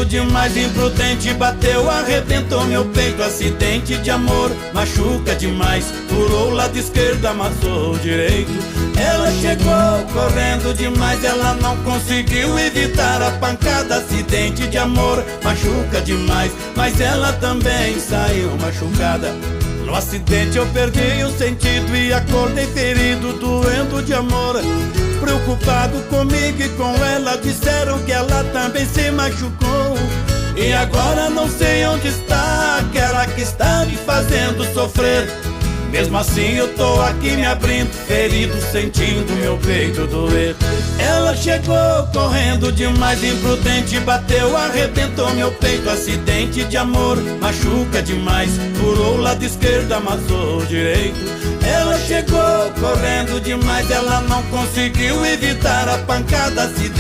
correndo demais, imprudente, bateu, arrebentou meu peito. Acidente de amor, machuca demais, furou o lado esquerdo, amassou o direito. Ela chegou correndo demais, ela não conseguiu evitar a pancada. Acidente de amor, machuca demais, mas ela também saiu machucada. No acidente eu perdi o sentido e acordei ferido, doendo de amor. Preocupado comigo e com ela, disseram que ela também se machucou. E agora não sei onde está aquela que está me fazendo sofrer. Mesmo assim eu tô aqui me abrindo, ferido, sentindo meu peito doer. Ela chegou correndo demais, imprudente, bateu, arrebentou meu peito. Acidente de amor, machuca demais, furou o lado esquerdo, amassou o direito. Ela chegou correndo demais, ela não conseguiu evitar a pancada. Acidente